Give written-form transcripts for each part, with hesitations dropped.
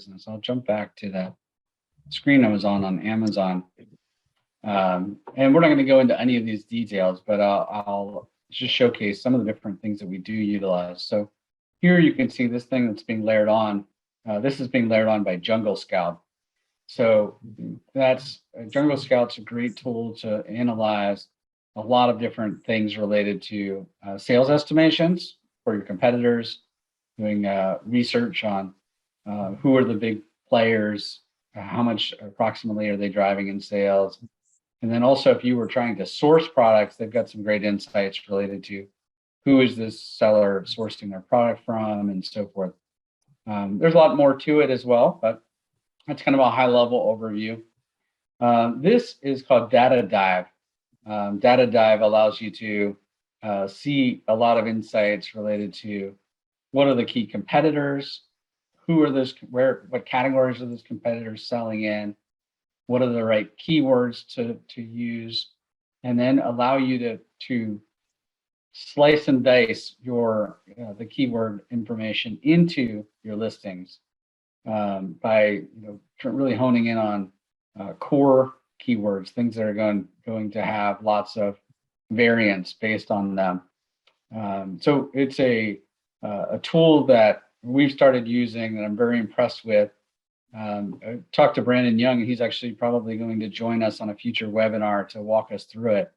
business. I'll jump back to that screen I was on Amazon. And we're not going to go into any of these details, but I'll just showcase some of the different things that we do utilize. So here you can see this thing that's being layered on. This is being layered on by Jungle Scout. So that's Jungle Scout's a great tool to analyze a lot of different things related to sales estimations for your competitors, doing research on who are the big players, how much approximately are they driving in sales. And then also if you were trying to source products, they've got some great insights related to who is this seller sourcing their product from and so forth. There's a lot more to it as well, but that's kind of a high level overview. This is called Data Dive. Data Dive allows you to see a lot of insights related to what are the key competitors, who are those, what categories are those competitors selling in, what are the right keywords to use, and then allow you to slice and dice your the keyword information into your listings by really honing in on core keywords, things that are going to have lots of variance based on them. So it's a tool that we've started using that I'm very impressed with. I talked to Brandon Young, and he's actually probably going to join us on a future webinar to walk us through it.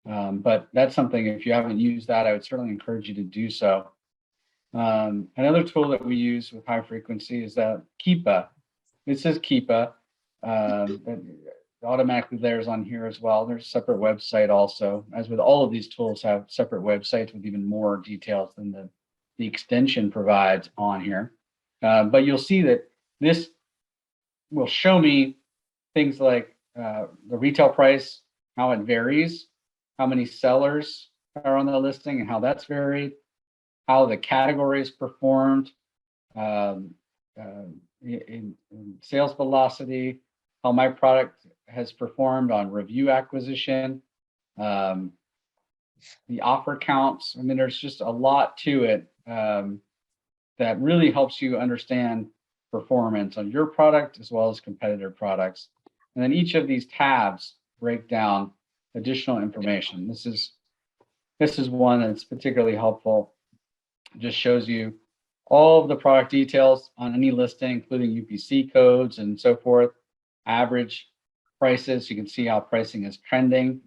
But that's something, if you haven't used that, I would certainly encourage you to do so. Another tool that we use with high frequency is that Keepa. It says Keepa. It automatically layers on here as well. There's a separate website also. As with all of these tools, have separate websites with even more details than the extension provides on here. But you'll see that this will show me things like the retail price, how it varies, how many sellers are on the listing and how that's varied, how the categories performed, in sales velocity, how my product has performed on review acquisition, the offer counts. I mean, there's just a lot to it that really helps you understand performance on your product as well as competitor products. And then each of these tabs break down additional information. This is one that's particularly helpful. It just shows you all of the product details on any listing, including UPC codes and so forth, average prices. You can see how pricing is trending.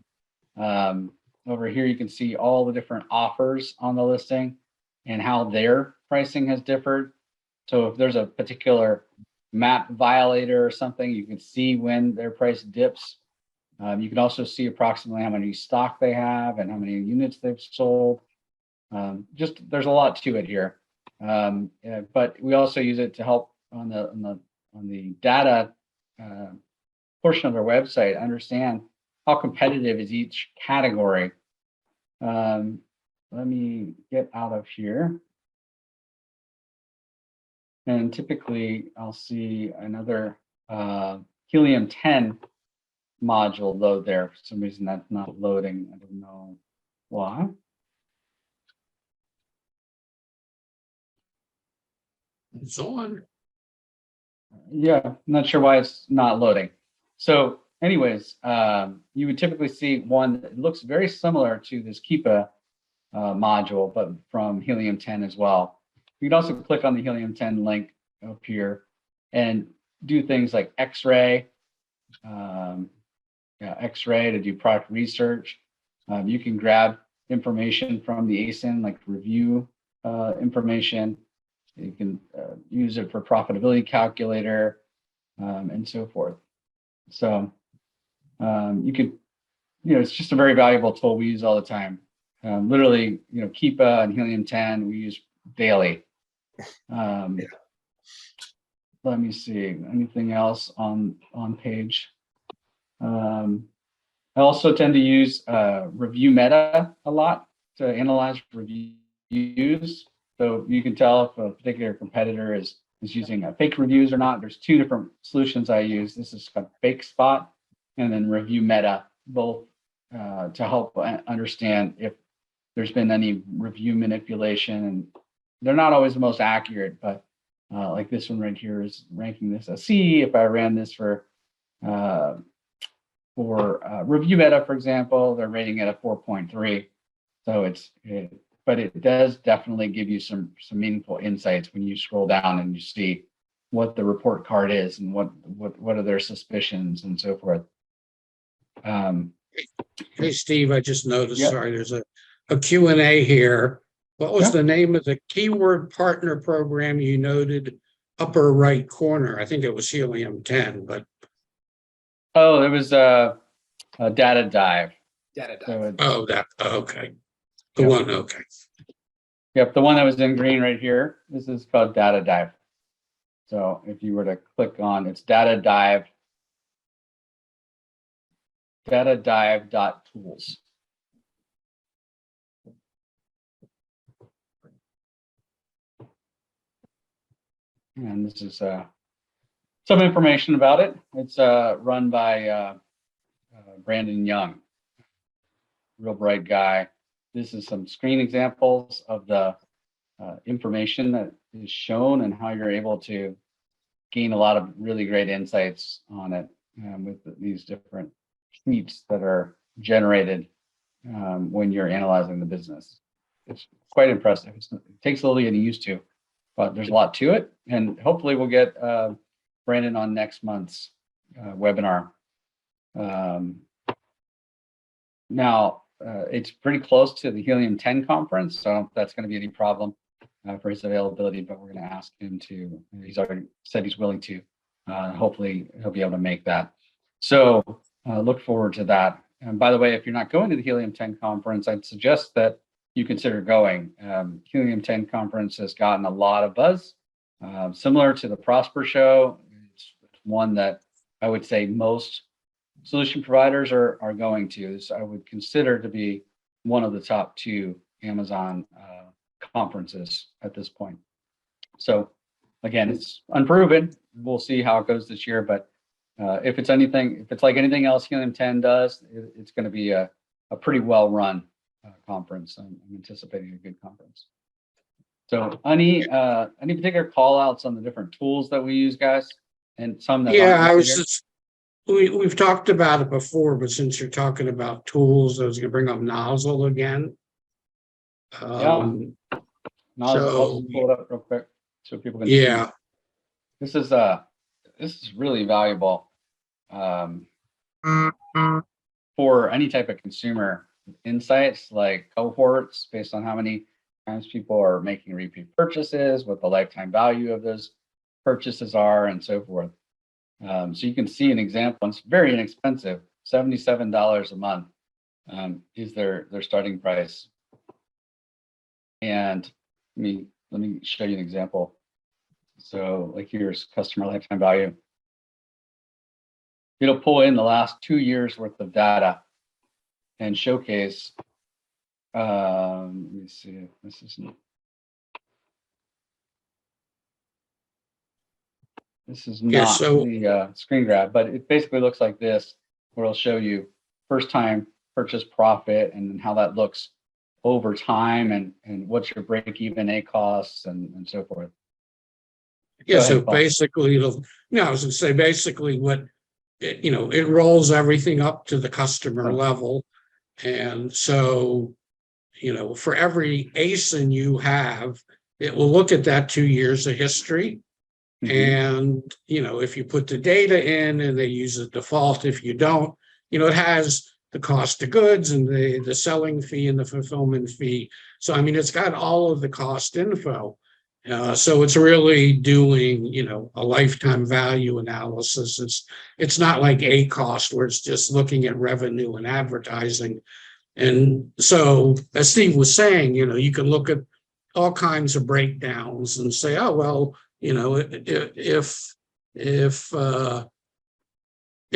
Over here, you can see all the different offers on the listing and how their pricing has differed. So if there's a particular map violator or something, you can see when their price dips. You can also see approximately how many stock they have and how many units they've sold. Just there's a lot to it here. But we also use it to help on the data portion of our website understand how competitive is each category. Let me get out of here. And typically I'll see another Helium 10 module load there. For some reason that's not loading. I don't know why. It's on. Yeah, I'm not sure why it's not loading. So anyways, you would typically see one that looks very similar to this Keepa module, but from Helium 10 as well. You can also click on the Helium 10 link up here and do things like X-ray, X-ray to do product research. You can grab information from the ASIN, like review information. You can use it for profitability calculator and so forth. So you could, it's just a very valuable tool we use all the time. Literally, Keepa and Helium 10 we use daily. Let me see, anything else on page? I also tend to use review meta a lot to analyze reviews. So you can tell if a particular competitor is using fake reviews or not. There's two different solutions I use. This is called Fake Spot and then Review Meta, both to help understand if there's been any review manipulation. And they're not always the most accurate, but Like this one right here is ranking this a C. If I ran this for review meta, for example, they're rating it a 4.3. So but it does definitely give you some meaningful insights when you scroll down and you see what the report card is and what are their suspicions and so forth. Hey, Steve, I just noticed, Yep. sorry, there's a Q&A here. What was Yep. the name of the keyword partner program you noted upper right corner? I think it was Helium 10, but. Oh, it was a data dive. Data dive. So Okay. The Yep. one, okay. Yep, the one that was in green right here. This is called data dive. So if you were to click on, it's data dive.tools. And this is some information about it. It's run by Brandon Young, real bright guy. This is some screen examples of the information that is shown and how you're able to gain a lot of really great insights on it with these different sheets that are generated when you're analyzing the business. It's quite impressive. It takes a little getting used to, but there's a lot to it. And hopefully we'll get Brandon on next month's webinar. Now, it's pretty close to the Helium 10 conference, so I don't know if that's going to be any problem for his availability, but we're going to ask him to. He's already said he's willing to. Hopefully he'll be able to make that. So look forward to that. And by the way, if you're not going to the Helium 10 conference, I'd suggest that you consider going. Helium 10 conference has gotten a lot of buzz, similar to the Prosper show. It's one that I would say most solution providers are going to. So I would consider to be one of the top 2 Amazon conferences at this point. So again, it's unproven. We'll see how it goes this year, but if it's like anything else Helium 10 does, it's going to be a pretty well run conference. I'm anticipating a good conference. So any particular call outs on the different tools that we use, guys? And some that we've talked about it before, but since you're talking about tools, I was going to bring up Nozzle again. Nozzle, I'll just pull it up real quick so people can see. This is really valuable for any type of consumer insights, like cohorts based on how many times people are making repeat purchases, what the lifetime value of those purchases are, and so forth. So you can see an example. It's very inexpensive. $77 a month is their starting price. And let me show you an example. So like here's customer lifetime value. It'll pull in the last 2 years worth of data and showcase. Let me see if this is not. This is not the screen grab, but it basically looks like this, where it'll show you first time purchase profit and then how that looks over time and what's your break even A costs and so forth. Yeah, so basically I was going to say basically what, it rolls everything up to the customer level. And so, for every ASIN you have, it will look at that 2 years of history. And, if you put the data in and they use the default, if you don't, it has the cost of goods and the selling fee and the fulfillment fee. So, it's got all of the cost info. So it's really doing, a lifetime value analysis. It's not like a cost where it's just looking at revenue and advertising. And so, as Steve was saying, you can look at all kinds of breakdowns and say, oh, well, if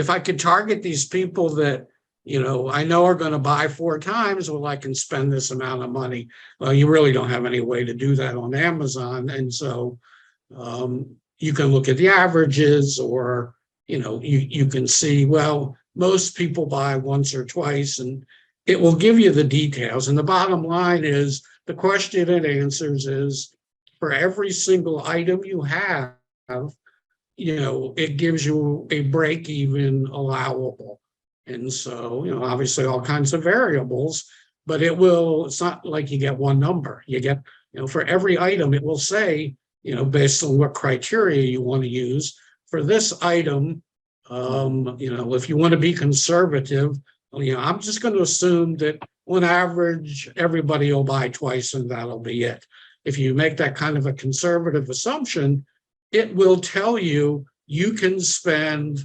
I could target these people that, I know are going to buy 4 times, well, I can spend this amount of money. Well, you really don't have any way to do that on Amazon. And so you can look at the averages, or, you can see, well, most people buy once or twice, and it will give you the details. And the bottom line is the question it answers is, for every single item you have, it gives you a break even allowable. And so, obviously all kinds of variables, but it's not like you get one number. You get, for every item, it will say, based on what criteria you want to use for this item. If you want to be conservative, I'm just going to assume that on average, everybody will buy twice and that'll be it. If you make that kind of a conservative assumption, it will tell you can spend,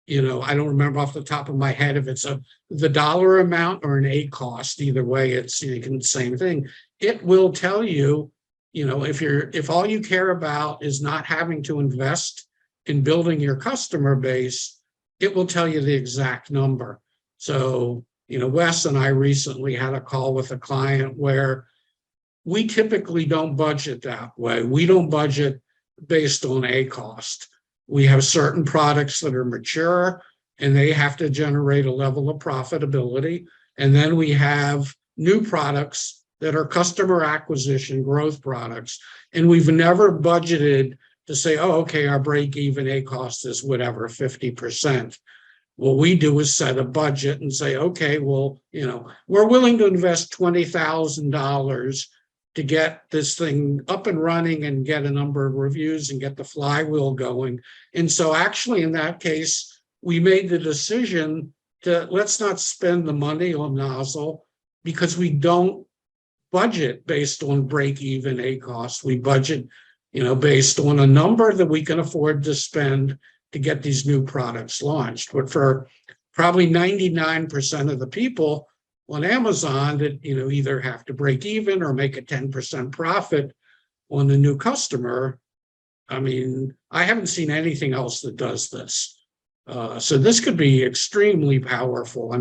I don't remember off the top of my head if it's the dollar amount or an A cost. Either way, it's the same thing. It will tell you, if all you care about is not having to invest in building your customer base, it will tell you the exact number. So, Wes and I recently had a call with a client where we typically don't budget that way. We don't budget based on a cost. We have certain products that are mature and they have to generate a level of profitability. And then we have new products that are customer acquisition growth products. And we've never budgeted to say, oh, okay, our break even a cost is whatever, 50%. What we do is set a budget and say, okay, well, we're willing to invest $20,000 to get this thing up and running and get a number of reviews and get the flywheel going. And so actually in that case, we made the decision to let's not spend the money on Nozzle because we don't budget based on break even a cost. We budget, based on a number that we can afford to spend to get these new products launched. But for probably 99% of the people on Amazon that, either have to break even or make a 10% profit on a new customer, I haven't seen anything else that does this. So this could be extremely powerful.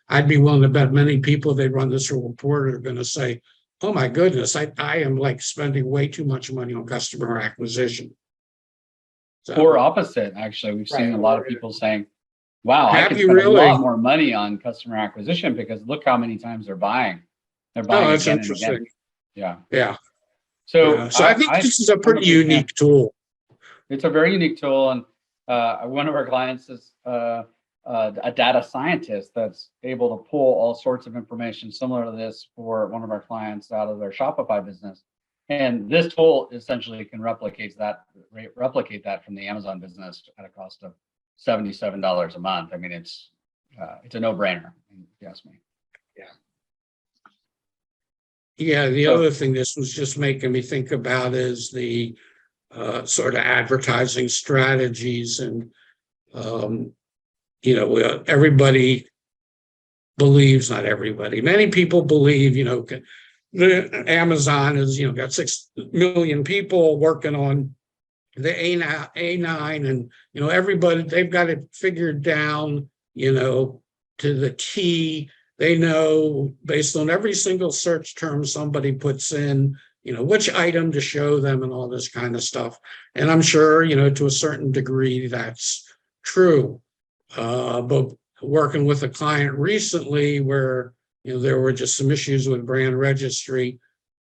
I'd be willing to bet many people that run this report are going to say, oh my goodness, I am like spending way too much money on customer acquisition. So, or opposite, actually. We've seen a lot of people saying, wow, I could spend a really? lot more money on customer acquisition because look how many times they're buying. They're buying that's again interesting. and again. Yeah. Yeah. So, So I think this is a pretty unique tool. It's a very unique tool. And one of our clients is a data scientist that's able to pull all sorts of information similar to this for one of our clients out of their Shopify business. And this tool essentially can replicate that from the Amazon business at a cost of $77 a month. It's a no-brainer, if you ask me. Yeah. The other thing this was just making me think about is the sort of advertising strategies. And, everybody believes, not everybody, many people believe, the Amazon has, got 6 million people working on the A9 and, everybody, they've got it figured down, to the T. They know based on every single search term somebody puts in, which item to show them and all this kind of stuff. And I'm sure, to a certain degree that's true. But working with a client recently where, there were just some issues with brand registry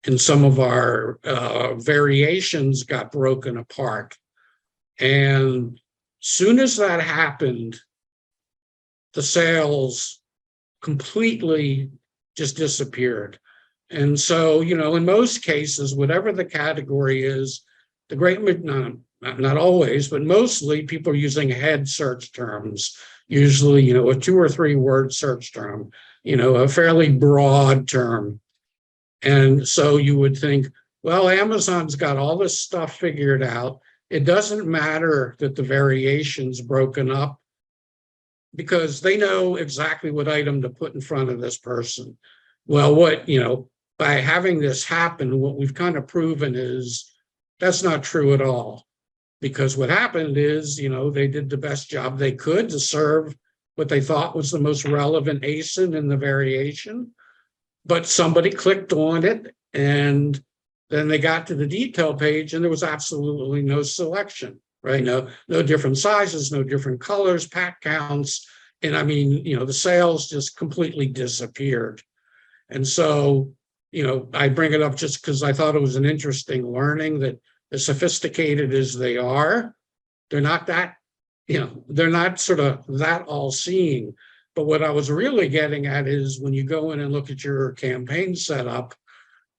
and some of our variations got broken apart. And soon as that happened, the sales completely just disappeared. And so, in most cases, whatever the category is, not always, but mostly people are using head search terms, usually, a 2 or 3 word search term, a fairly broad term. And so you would think, well, Amazon's got all this stuff figured out. It doesn't matter that the variation's broken up because they know exactly what item to put in front of this person. Well, by having this happen, what we've kind of proven is that's not true at all. Because what happened is, they did the best job they could to serve what they thought was the most relevant ASIN in the variation. But somebody clicked on it and then they got to the detail page and there was absolutely no selection, right? No different sizes, no different colors, pack counts. And the sales just completely disappeared. And so, I bring it up just because I thought it was an interesting learning that as sophisticated as they are, they're not that, they're not sort of that all-seeing. But what I was really getting at is when you go in and look at your campaign setup,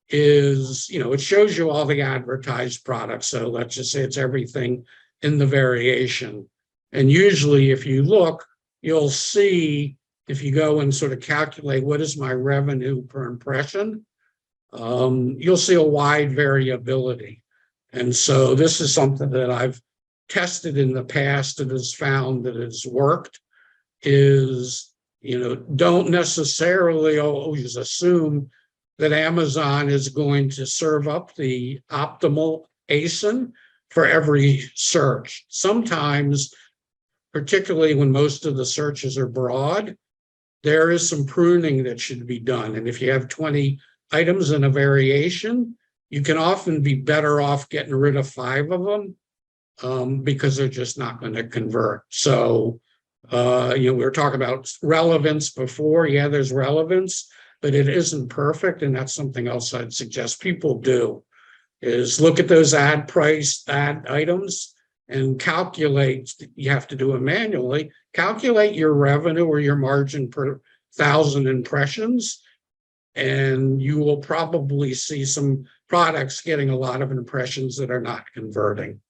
is, it shows you all the advertised products. So let's just say it's everything in the variation. And usually if you look, you'll see, if you go and sort of calculate what is my revenue per impression, you'll see a wide variability. And so this is something that I've tested in the past and has found that it's worked, is, don't necessarily always assume that Amazon is going to serve up the optimal ASIN for every search. Sometimes, particularly when most of the searches are broad, there is some pruning that should be done. And if you have 20 items in a variation, you can often be better off getting rid of 5 of them because they're just not going to convert. So, we were talking about relevance before. Yeah, there's relevance, but it isn't perfect. And that's something else I'd suggest people do, is look at those ad items and calculate. You have to do it manually. Calculate your revenue or your margin per 1,000 impressions, and you will probably see some products getting a lot of impressions that are not converting.